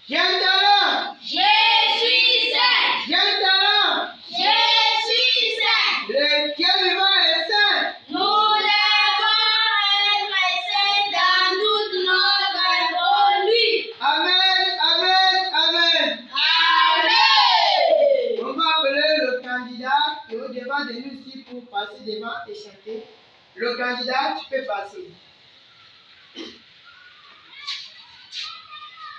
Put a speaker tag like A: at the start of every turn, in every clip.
A: J'ai un talent.
B: Je suis saint.
A: J'ai un talent.
B: Je suis saint.
A: Le Dieu vivant est saint.
B: Nous devons être saints dans toute notre conduite.
A: Amen, amen, amen.
B: Amen.
A: On va appeler le candidat qui est au devant de nous ici pour passer devant et chanter. Le candidat, tu peux passer.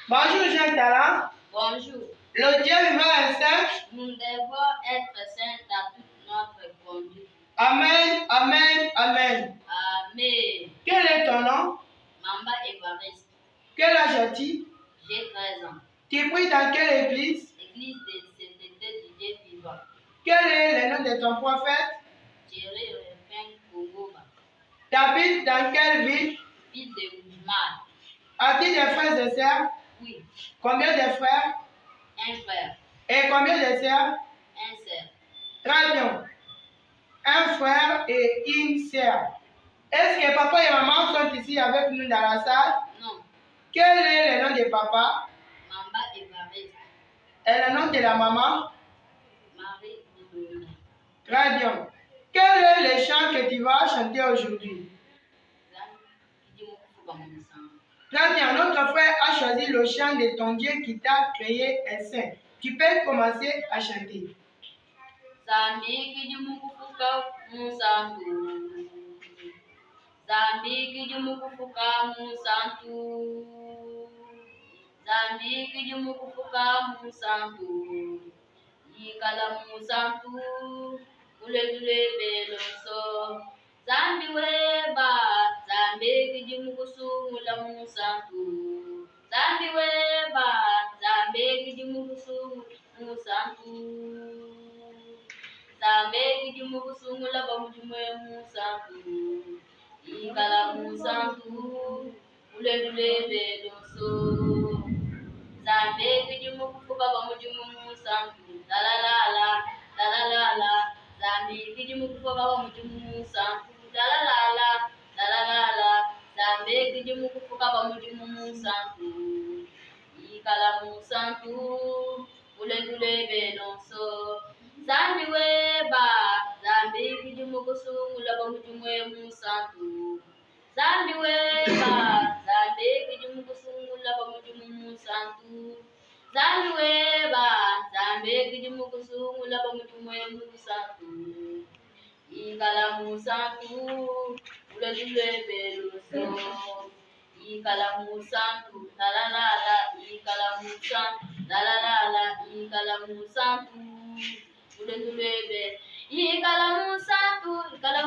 A: Bonjour, j'ai un talent.
B: Bonjour.
A: Le Dieu vivant est saint.
B: Nous devons être saints dans toute notre conduite.
A: Amen, amen, amen.
B: Amen.
A: Quel est ton nom?
B: Mamba Évariste.
A: Quel âge as-tu?
B: J'ai 13 ans.
A: Tu pries dans quelle église?
B: Église de CTT du Dieu vivant.
A: Quel est le nom de ton prophète?
B: Thierry Refin Kongoba.
A: Tu habites dans quelle ville?
B: Ville de Oujmal.
A: As-tu des frères et sœurs?
B: Oui.
A: Combien de frères?
B: Un frère.
A: Et combien de sœurs?
B: Un sœur.
A: Très bien. Un frère et une sœur. Est-ce que papa et maman sont ici avec nous dans la salle?
B: Non.
A: Quel est le nom de papa?
B: Mamba Évariste.
A: Et le nom de la maman?
B: Marie Boudouna.
A: Très bien. Quel est le chant que tu vas chanter aujourd'hui? Très bien. Notre frère a choisi le chant de ton Dieu qui t'a créé et saint. Tu peux commencer à chanter.
B: Zambi kijumukufuka musantu. Zambi kijumukufuka musantu. Zambi kijumukufuka musantu. Yikala musantu. Ule belonso. Zambi weba. Zambi kijumukusungula musantu. Zambi weba. Zambi kijumukusungula musantu. Zambe kidimu kusungula bamujumwe musantu. Ikala musantu. Ule belonso. Zambe kidimu kufuka bamujumwe musantu. Dalalala, dalalala. Zambe kidimu kufuka bamujumwe musantu. Dalalala, dalalala. Zambe kidimu kufuka bamujumwe musantu. Ikala musantu. Ule belonso. Zambi weba, zambi kidimu kusungula bamujumwe musantu. Zambi weba, zambi kidimu kusungula bamujumwe musantu. Zambi weba, zambi kidimu kusungula bamujumwe musantu. Ikala musantu, ule beluso. Ikala musantu, dalalala, ikala musantu, dalalala, ikala musantu. Ule ikala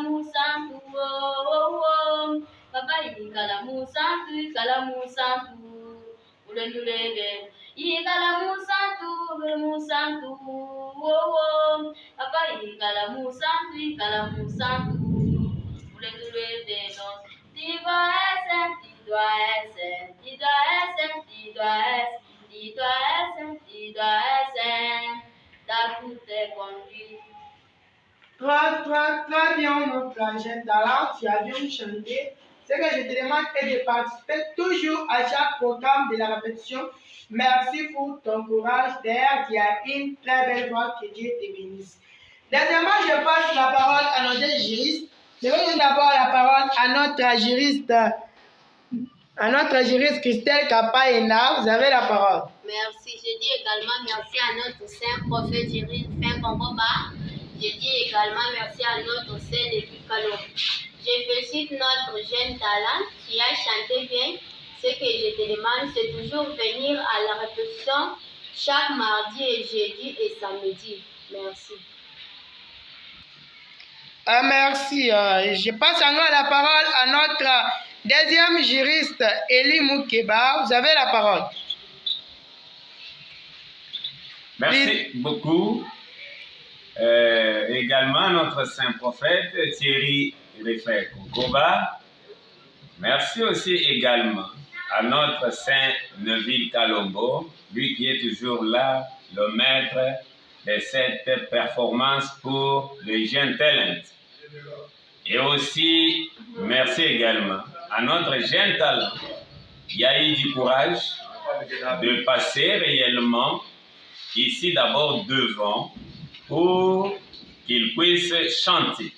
B: musantu, oh, oh. Baba ikala musantu, ule ikala musantu, oh, oh. Baba ikala musantu, ule tu dois être saint, tu dois être saint, tu dois être saint, tu dois être, tu dois être saint, tu dois être saint. Dans toutes tes conduites.
A: Très bien, mon frère. J'ai un talent, tu as bien chanté. Ce que je te demande est de participer toujours à chaque programme de la répétition. Merci pour ton courage. D'ailleurs, tu as une très belle voix. Que Dieu te bénisse. Deuxièmement, je passe la parole à notre juriste. Je vais donner d'abord la parole à notre juriste Christelle Kapaena. Vous avez la parole.
B: Merci. Je dis également merci à notre saint prophète Thierry Refin Kongoba. Je dis également merci à notre saint Lévi Kalom. Je félicite notre jeune talent qui a chanté bien. Ce que je te demande, c'est toujours venir à la répétition chaque mardi et jeudi et samedi. Merci.
A: Merci. Je passe encore la parole à notre deuxième juriste, Eli Moukeba. Vous avez la parole.
C: Merci beaucoup. Également notre saint prophète Thierry Refin Kongoba. Merci aussi également à notre saint Neville Kalombo, lui qui est toujours là, le maître de cette performance pour les jeunes talents. Et aussi, merci également à notre jeune talent, Yahi du courage, de passer réellement ici d'abord devant pour qu'il puisse chanter.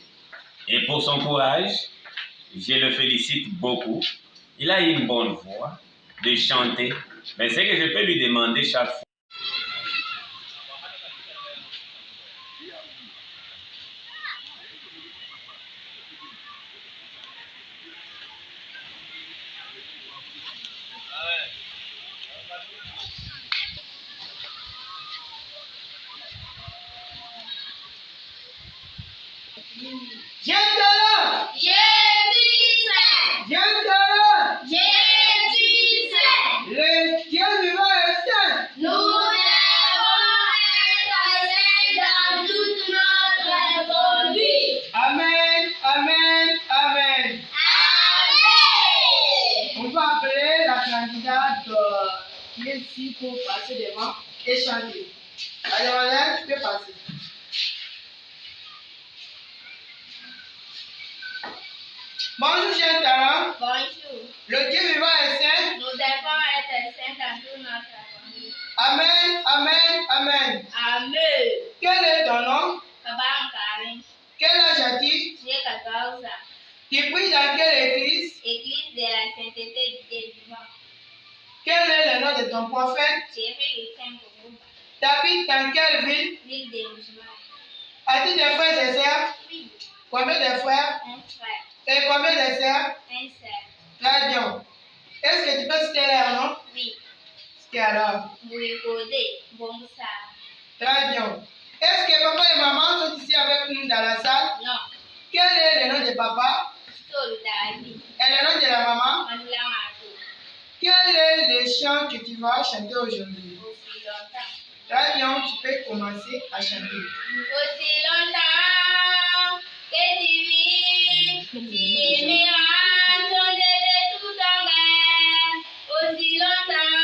C: Et pour son courage, je le félicite beaucoup. Il a une bonne voix de chanter, mais c'est que je peux lui demander chaque fois.
A: Jeune talent!
B: Je suis saint.
A: Jeune talent!
B: Je suis saint.
A: Le Dieu vivant est saint.
B: Nous devons être saints dans toute notre conduite.
A: Amen, amen, amen.
B: Amen.
A: On va appeler la candidate qui est ici pour passer devant et chanter. Allez, madame, tu peux passer. Bonjour, jeune talent.
B: Bonjour.
A: Le Dieu vivant est saint.
B: Nous devons être saints dans toute notre conduite.
A: Amen, amen, amen.
B: Amen.
A: Quel est ton nom?
B: Papa Karim,
A: Quel âge as-tu?
B: j'ai 14 ans.
A: Tu pries dans quelle église?
B: Église de la sainteté du Dieu vivant.
A: Quel est le nom de ton prophète?
B: Thierry et Saint Bobo,
A: Tu habites dans quelle ville?
B: ville des musulmans.
A: As-tu des frères et sœurs?
B: Oui,
A: Combien de frères?
B: un frère,
A: Et combien de sœurs?
B: un sœur.
A: Très bien. Est-ce que tu peux citer leur nom?
B: Oui,
A: C'est alors.
B: Mouikode, Bomoussa.
A: Très bien. Est-ce que papa et maman sont ici avec nous dans la salle?
B: Non,
A: Quel est le nom de papa?
B: Tol Dabi,
A: Et le nom de la maman?
B: Manula Mato,
A: Quel est le chant que tu vas chanter aujourd'hui?
B: aussi longtemps.
A: Très bien, tu peux commencer à chanter.
B: Aussi longtemps que tu vis, tu aimeras changer de tout ton cœur. Aussi longtemps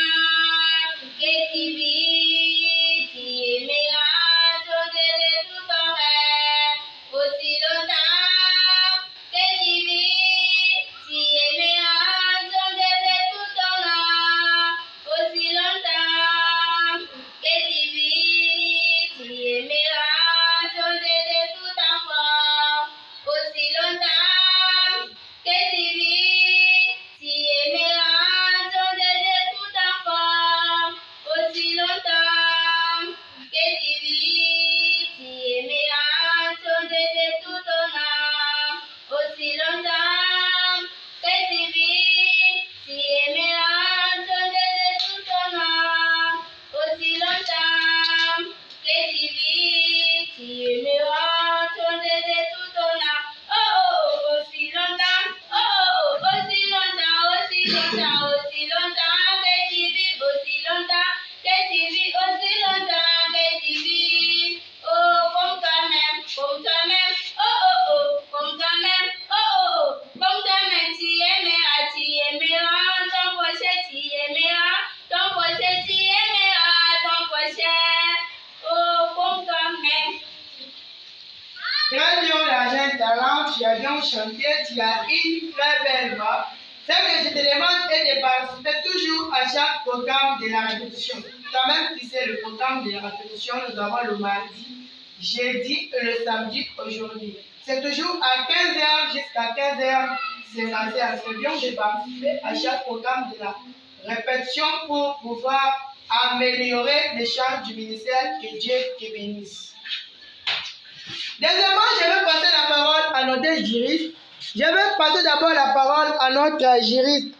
B: que tu vis, tu aimeras changer de tout ton cœur. Aussi longtemps que tu vis, tu aimeras changer de tout ton âme. Aussi longtemps que tu vis, tu aimeras changer de tout ton corps. Aussi longtemps que tu vis, tu aimeras changer de tout ton corps. Aussi longtemps que tu vis, tu aimeras changer de tout ton âme. Aussi longtemps que tu vis, tu aimeras changer de tout ton âme. Aussi longtemps que tu vis, tu aimeras changer de tout ton âme. Oh, oh, aussi longtemps, oh, oh, aussi longtemps, aussi longtemps, aussi longtemps que tu vis, aussi longtemps que tu vis, aussi longtemps que tu vis. Oh, comme toi-même, oh, oh, oh, comme toi-même, oh, oh, oh, comme toi-même, tu aimeras ton prochain, tu aimeras ton prochain, tu aimeras ton prochain. Oh, comme toi-même.
A: Très bien, la jeune talent, tu as bien chanté, tu as une très belle voix. Ce que je te demande est de participer toujours à chaque programme de la répétition. Toi-même, tu sais le programme de la répétition, nous avons le mardi, jeudi et le samedi aujourd'hui. C'est toujours à 15h jusqu'à 15h55. C'est bien de participer à chaque programme de la répétition pour pouvoir améliorer les chants du ministère. Que Dieu te bénisse. Deuxièmement, je vais passer la parole à notre juriste. Je vais passer d'abord la parole à notre juriste.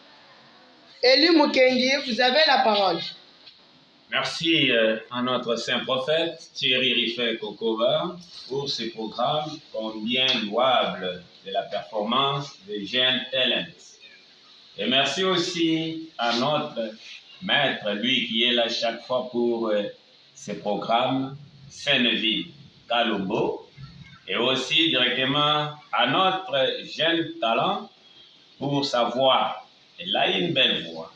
A: Eli Mukendi, vous avez la parole.
C: Merci à notre saint prophète Thierry Rifet Kokova pour ce programme combien louable de la performance des jeunes talents. Et merci aussi à notre maître, lui qui est là chaque fois pour ce programme, Saint-Neville Kalombo, et aussi directement à notre jeune talent pour sa voix. Elle a une belle voix,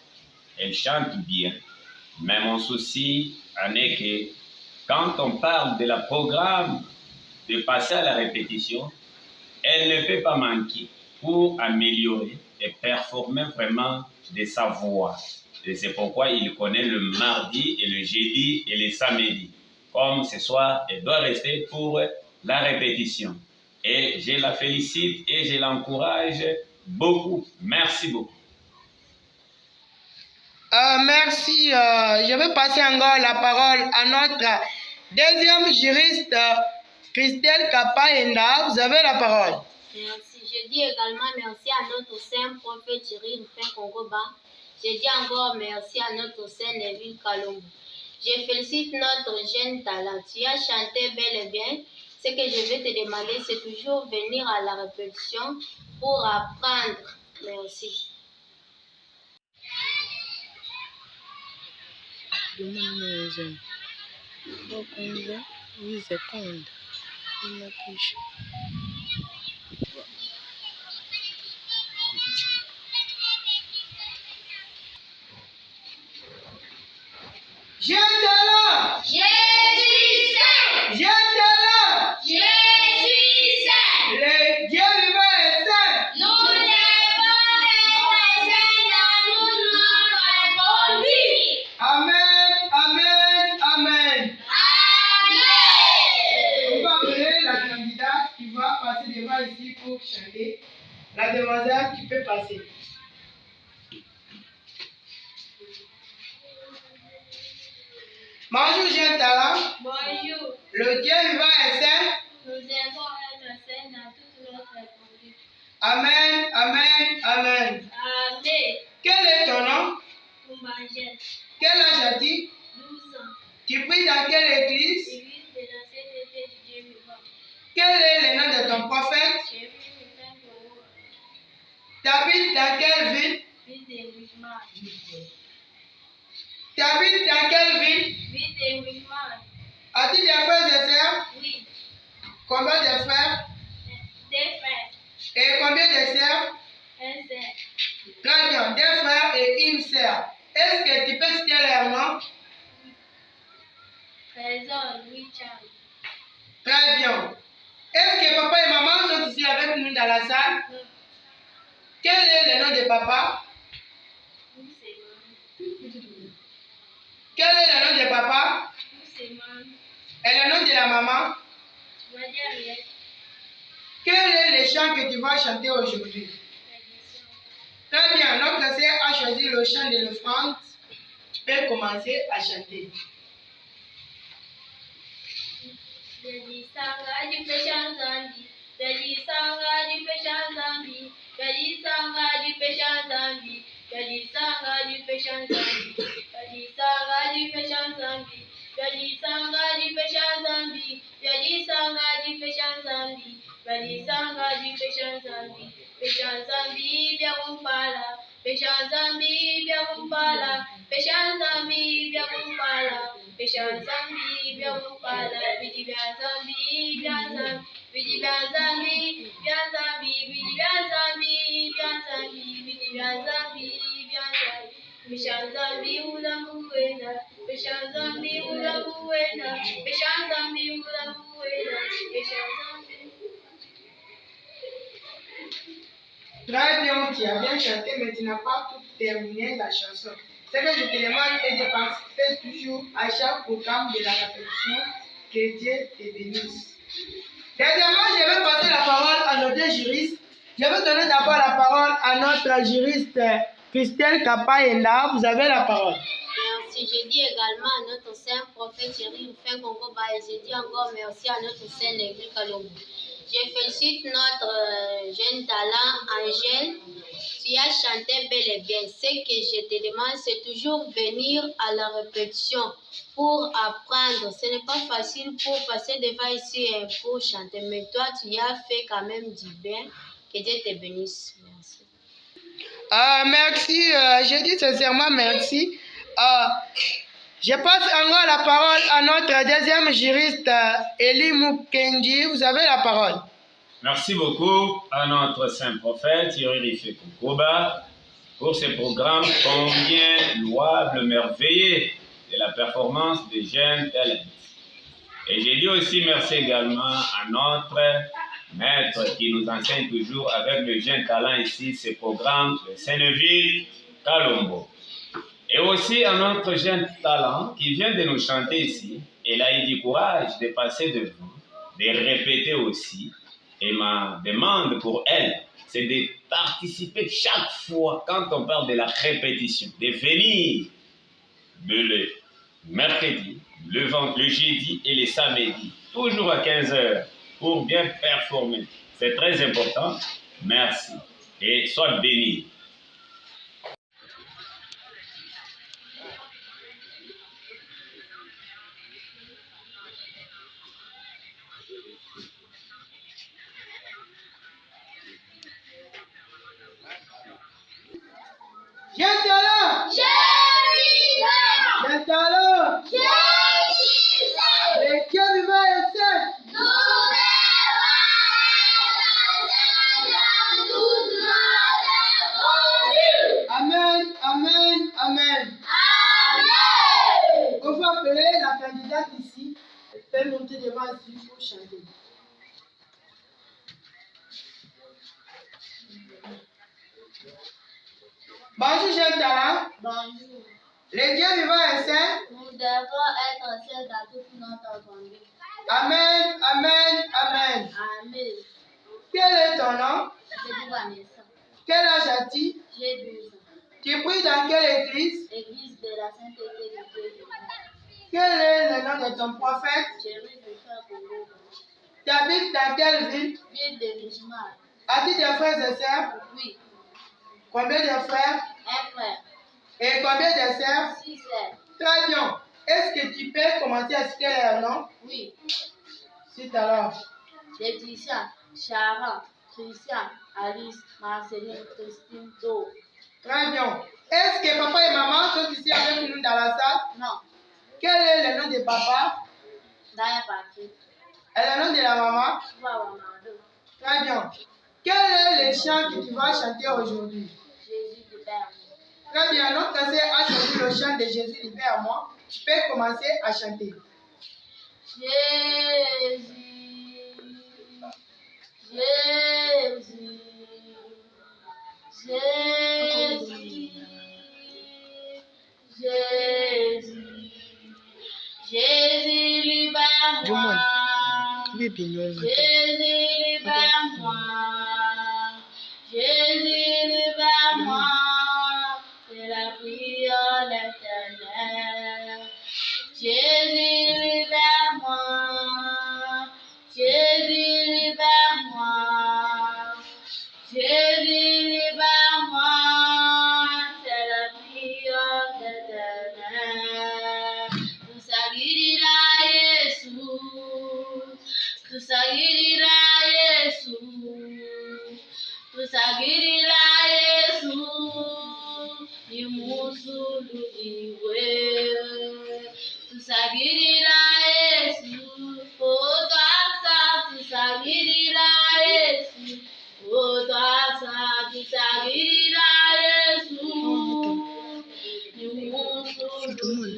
C: elle chante bien. Mais mon souci en est que quand on parle de la programme de passer à la répétition, elle ne peut pas manquer pour améliorer et performer vraiment de sa voix. Et c'est pourquoi il connaît le mardi et le jeudi et le samedi. Comme ce soir, elle doit rester pour la répétition. Et je la félicite et je l'encourage beaucoup. Merci beaucoup.
A: Merci. Je vais passer encore la parole à notre deuxième juriste, Christelle Kapayenda. Vous avez la parole.
B: Merci. Je dis également merci à notre saint prophète Thierry Rufin Kongoba. Je dis encore merci à notre saint Neville Kalombo. Je félicite notre jeune talent. Tu as chanté bel et bien. Ce que je vais te demander, c'est toujours venir à la répétition pour apprendre. Merci.
A: Jeune talent!
B: Je suis saint!
A: Jeune talent!
B: Je suis saint!
A: Le Dieu vivant est saint!
B: Nous devons être saints dans toute notre conduite.
A: Amen, amen, amen.
B: Amen!
A: On va appeler la candidate qui va passer devant ici pour chanter. La demoiselle qui peut passer. Bonjour, jeune talent.
B: Bonjour.
A: Le Dieu vivant est saint.
B: Nous devons être saints dans toute notre conduite.
A: Amen, amen, amen.
B: Amen.
A: Quel est ton nom?
B: Toumangel,
A: Quel âge as-tu?
B: 12 ans.
A: Tu pries dans quelle église?
B: Église de la sainteté du Dieu vivant.
A: Quel est le nom de ton prophète?
B: J'ai vu le saint Congo,
A: Tu habites dans quelle ville?
B: ville de Wishmar.
A: Tu habites dans quelle ville?
B: Ville de Wishmar.
A: As-tu des frères et sœurs?
B: Oui.
A: Combien de frères?
B: Des frères.
A: Et combien de sœurs?
B: Un saint.
A: Très bien, deux frères et une sœur. Est-ce que tu peux citer leur nom?
B: Trésor Louis Charles.
A: Très bien. Est-ce que papa et maman sont ici avec nous dans la salle?
B: Non.
A: Quel est le nom de papa?
B: Nous c'est man.
A: Quel est le nom de papa?
B: Nous c'est man.
A: Et le nom de la maman?
B: Tu vas dire rien.
A: Quel est le chant que tu vas chanter aujourd'hui? Très bien, notre sœur a choisi le chant de l'offrande. Tu peux commencer à chanter.
B: Jadi sangga di pesang zambi. Jadi sangga di pesang zambi. Jadi sangga di pesang zambi. Jadi sangga di pesang zambi. Jadi sangga di pesang zambi. Jadi sangga di pesang zambi. Jadi sangga di pesang zambi. Jadi sangga di pesang zambi. Pesang zambi biar umpala. Pesang zambi biar umpala. Pesang zambi biar umpala. Pesang zambi biar umpala. Bidi biar zambi biar zambi. Bidi biar zambi biar zambi. Bidi biar zambi biar zambi. Bidi biar zambi biar zambi. Pesang zambi ulang buena. Pesang zambi ulang buena. Pesang zambi ulang buena. Pesang zambi.
A: Très bien, tu as bien chanté, mais tu n'as pas tout terminé la chanson. Ce que je te demande est de participer toujours à chaque programme de la répétition. Que Dieu te bénisse. Deuxièmement, je vais passer la parole à nos deux juristes. Je vais donner d'abord la parole à notre juriste Christelle Kapayenda. Vous avez la parole.
B: Merci. Je dis également à notre saint prophète Thierry Rufin Kongoba et je dis encore merci à notre saint Neville Kalombo. Je félicite notre jeune talent Angèle. Tu as chanté bel et bien. Ce que je te demande, c'est toujours venir à la répétition pour apprendre. Ce n'est pas facile pour passer devant ici et pour chanter. Mais toi, tu as fait quand même du bien. Que Dieu te bénisse. Merci.
A: Merci. Je dis sincèrement merci. Je passe encore la parole à notre deuxième juriste, Eli Mukendi. Vous avez la parole.
C: Merci beaucoup à notre saint prophète Thierry Rufin Kongoba pour ce programme combien louable, merveilleux de la performance des jeunes talents. Et je dis aussi merci également à notre maître qui nous enseigne toujours avec le jeune talent ici, ce programme de Saint-Neville Kalombo. Et aussi à notre jeune talent qui vient de nous chanter ici. Elle a eu du courage de passer devant, de répéter aussi. Et ma demande pour elle, c'est de participer chaque fois quand on parle de la répétition, de venir le mercredi, le jeudi et le samedi, toujours à 15 h pour bien performer. C'est très important. Merci et sois béni.
A: Jeune talent! Jeune talent! Les dieux vivants et saints! Amen, amen, amen. On va appeler la candidate ici. Elle peut monter devant ici pour chanter. Bonjour, jeune talent.
B: Bonjour.
A: Les dieux vivants et saints.
B: Nous devons être saints dans toute notre conduite.
A: Amen, amen, amen.
B: Amen.
A: Quel est ton nom?
B: C'est Vanessa.
A: Quel âge as-tu?
B: J'ai 12 ans.
A: Tu pries dans quelle église?
B: Église de la sainteté de Dieu.
A: Quel est le nom de ton prophète?
B: Chérie de frère Congo.
A: Tu habites dans quelle ville?
B: Ville de Rijmal.
A: As-tu des frères et sœurs?
B: Oui.
A: Combien de frères?
B: Un frère.
A: Et combien de sœurs?
B: 6 sœurs.
A: Très bien. Est-ce que tu peux commencer à citer leurs noms?
B: Oui.
A: Cite alors.
B: Laetitia, Sharon, Christian, Alice, Marceline, Christine, Do.
A: Très bien. Est-ce que papa et maman sont ici avec nous dans la salle?
B: Non.
A: Quel est le nom de papa?
B: Daya Patrick.
A: Et le nom de la maman?
B: Wawa Mando.
A: Très bien. Quel est le chant que tu vas chanter aujourd'hui?
B: Jésus du Père.
A: Très bien. Notre sœur a choisi le chant de Jésus libère moi. Tu peux commencer à chanter.
B: Jésus, Jésus, Jésus, Jésus, Jésus libère-moi. Jésus libère-moi. Jésus libère-moi. C'est la prière d'Éternel. Jésus libère-moi. Jésus libère-moi. Jésus libère-moi. C'est la prière d'Éternel. Tusagirira Yesu. Tusagirira Yesu. Tusagirira Yesu. Nimusululiwe. Tusagirira Yesu. Otasa tusagirira Yesu. Otasa tusagirira Yesu. Nimusululiwe.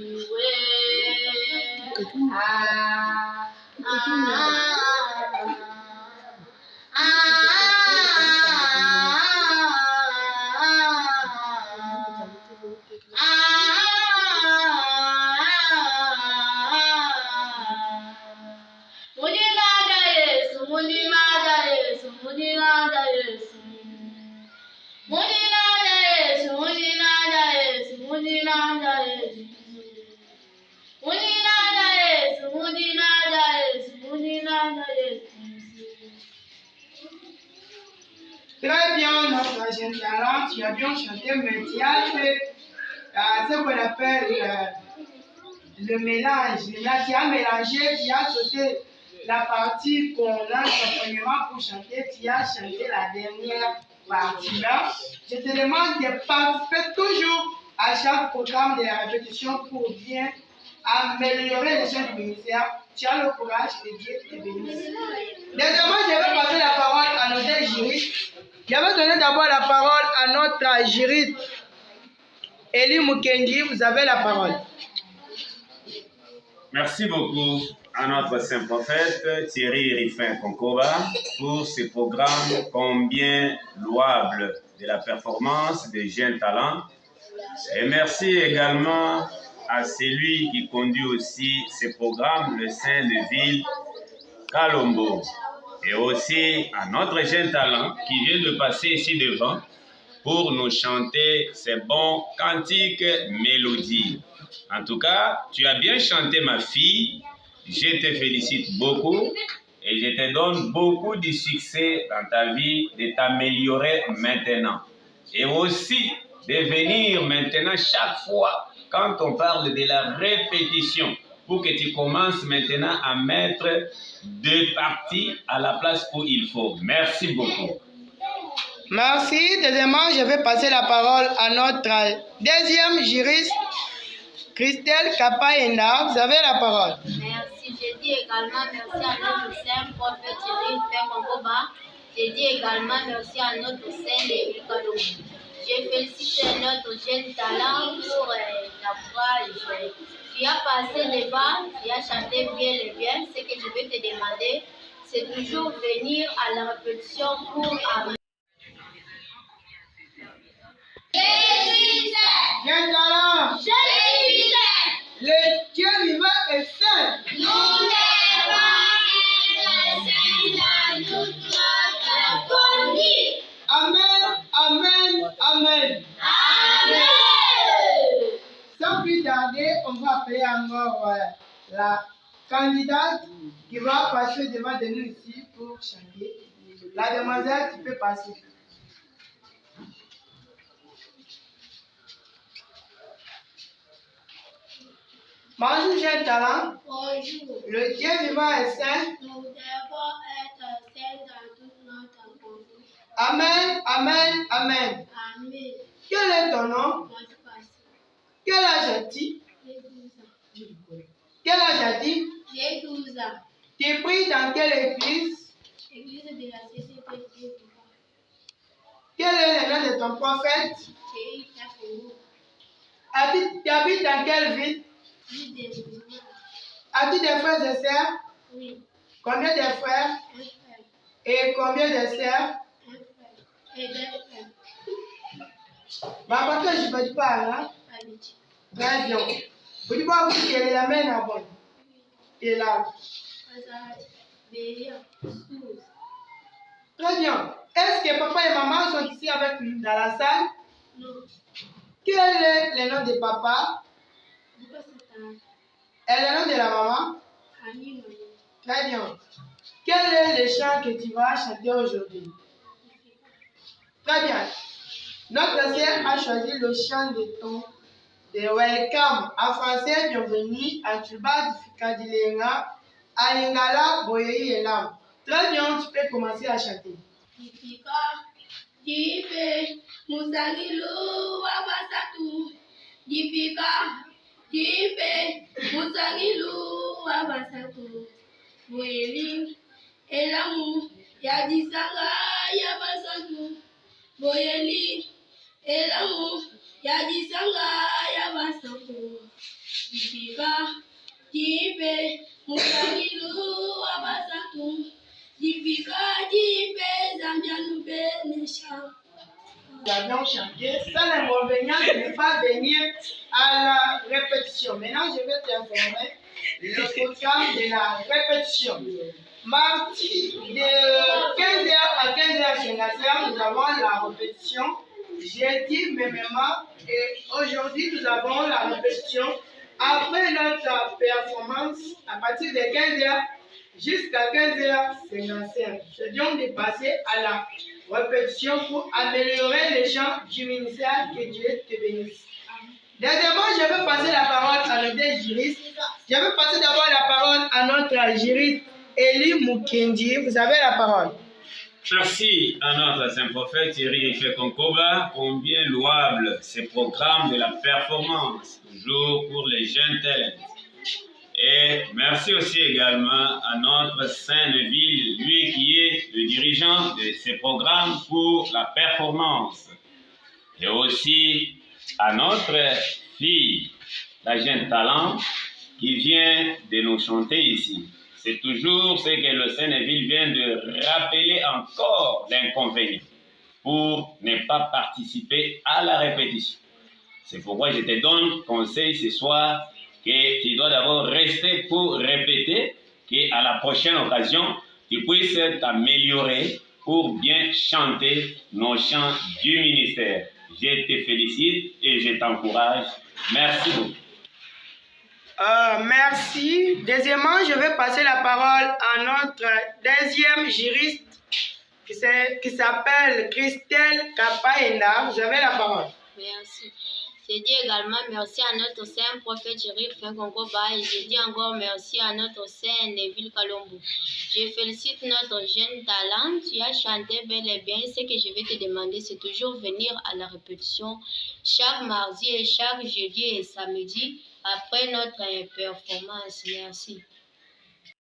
A: Très bien, notre jeune talent, tu as bien chanté, mais tu as fait ce qu'on appelle le mélange. Tu as mélangé, tu as sauté la partie qu'on a accompagnement pour chanter, tu as chanté la dernière partie là. Je te demande de participer toujours à chaque programme de la répétition pour bien améliorer les gens du ministère. Tu as le courage de Dieu te bénisse. Deuxièmement, je vais passer la parole à notre juriste. Je vais donner d'abord la parole à notre juriste, Eli Mukendi. Vous avez la parole.
C: Merci beaucoup à notre saint prophète Thierry Rifin Konkoba pour ce programme combien louable de la performance des jeunes talents Et merci également à celui qui conduit aussi ce programme, le Saint Neville Kalombo. Et aussi à notre jeune talent qui vient de passer ici devant pour nous chanter ces bons cantiques, mélodies. En tout cas, tu as bien chanté, ma fille. Je te félicite beaucoup et je te donne beaucoup de succès dans ta vie, de t'améliorer maintenant. Et aussi de venir maintenant chaque fois quand on parle de la répétition pour que tu commences maintenant à mettre deux parties à la place où il faut. Merci beaucoup.
A: Merci. Deuxièmement, je vais passer la parole à notre deuxième juriste, Christelle Kapaenda. Vous avez la parole.
B: Merci. Je dis également merci à notre saint prophète Thierry Fekongoba. Je dis également merci à notre saint Neville Kalombo. Je félicite notre jeune talent pour la voix. Tu as passé devant, tu as chanté bien et bien. Ce que je vais te demander, c'est toujours venir à la répétition pour amener.
A: Jeune talent. Le Dieu vivant est saint.
B: Nous devons être saints dans toute notre conduite.
A: Amen, amen, amen.
B: Amen.
A: Sans plus tarder, on va appeler encore la candidate qui va passer devant de nous ici pour chanter. La demoiselle, tu peux passer. Bonjour, jeune talent.
B: Bonjour.
A: Le Dieu vivant est saint.
B: Nous devons être saints dans toute notre conduite.
A: Amen, amen, amen.
B: Amen.
A: Quel est ton nom?
B: Moi, je passe.
A: Quel âge as-tu?
B: J'ai 12 ans.
A: Quel âge as-tu?
B: J'ai 12 ans.
A: Tu es pris dans quelle église?
B: Église de la CCP Dieu.
A: Quel est le nom de ton prophète?
B: J'ai fait pour vous.
A: Tu habites dans quelle ville?
B: Ville des musulmans.
A: As-tu des frères et sœurs?
B: Oui.
A: Combien de frères?
B: Un frère.
A: Et combien de sœurs?
B: Un frère. Et deux frères.
A: Parce que je ne peux pas, hein?
B: Allez-y.
A: Très bien. Vous dites pas que tu la main à bon. Tu es là.
B: Azad. Bélia. Souz.
A: Très bien. Est-ce que papa et maman sont ici avec nous dans la salle?
B: Non.
A: Quel est le nom de papa?
B: Pourquoi c'est un
A: Et le nom de la maman?
B: ami moyen?
A: Très bien. Quel est le chant que tu vas chanter aujourd'hui? Très bien. Notre sœur a choisi le chant de Welcome. En français, bienvenue. En tuba, Fikadilenga. À Lingala, Boyei et Lam. Très bien, tu peux commencer à chanter.
B: Dipika, Dipe, Musagilu, Wabasatu. Dipika, Dipe, Musagilu, Wabasatu. Boyeli, Elamu, Yadisanga, Yabasatu. Boyeli, Elamu, Yadisanga, Yabasatu. Dipika, Dipe, Musagilu, Wabasatu. Dipika, Dipe, Zambianube, Nesha.
A: Nous avions chanté. Seul inconvénient de ne pas venir à la répétition. Maintenant, je vais t'informer le programme de la répétition. Mardi de 15h à 15h55, nous avons la répétition. Jeudi, mêmement, et aujourd'hui, nous avons la répétition. Après notre performance, à partir de 15h jusqu'à 15h55, c'est donc de passer à la répétition pour améliorer les chants du ministère. Que Dieu te bénisse. Deuxièmement, je vais passer la parole à notre juriste. Je vais passer d'abord la parole à notre juriste Eli Mukendi. Vous avez la parole.
C: Merci à notre saint prophète Thierry Fekongoba. Combien louable ce programme de la performance, toujours pour les jeunes talents. Et merci aussi également à notre saint Neville, lui qui est le dirigeant de ce programme pour la performance. Et aussi à notre fille, la jeune talent, qui vient de nous chanter ici. C'est toujours ce que le Saint-Neville vient de rappeler encore l'inconvénient pour ne pas participer à la répétition. C'est pourquoi je te donne conseil ce soir que tu dois d'abord rester pour répéter, qu'à la prochaine occasion, tu puisses t'améliorer pour bien chanter nos chants du ministère. Je te félicite et je t'encourage. Merci beaucoup.
A: Merci. Deuxièmement, je vais passer la parole à notre deuxième juriste qui s'appelle Christelle Kapaenda. Vous avez la parole.
B: Merci. Je dis également merci à notre saint prophète Jerry Finkongoba et je dis encore merci à notre saint Neville Kalombo. Je félicite notre jeune talent. Tu as chanté bel et bien. Ce que je vais te demander, c'est toujours venir à la répétition chaque mardi et chaque jeudi et samedi après notre performance. Merci.